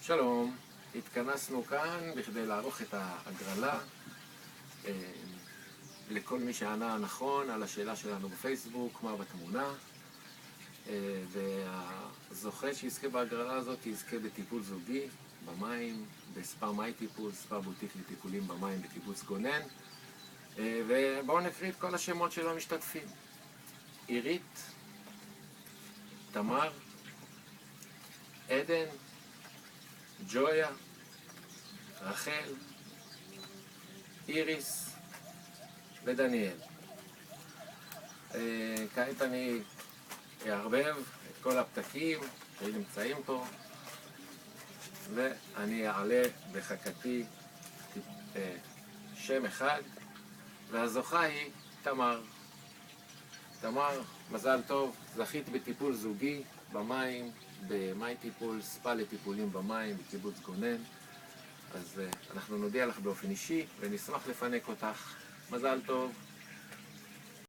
שלום, התכנסנו כאן בכדי לערוך את ההגרלה לכל מי שענה נכון על השאלה שלנו בפייסבוק, מה בתמונה, והזוכה שיזכה בהגרלה הזאת יזכה בטיפול זוגי במים, בספא מי טיפול, ספא בוטיק לטיפולים במים בקיבוץ גונן. ובואו נקריא את כל השמות של המשתתפים: עירית, תמר, עדן, ג'ויה, רחל, איריס ודניאל. כעת אני אערבב את כל הפתקים שנמצאים פה, ואני אעלה בחכתי שם אחד, והזוכה היא תמר. תמר, מזל טוב, זכית בטיפול זוגי במים, במי טיפול, ספא לטיפולים במים בקיבוץ גונן. אז אנחנו נודיע לך באופן אישי ונשמח לפנק אותך. מזל טוב.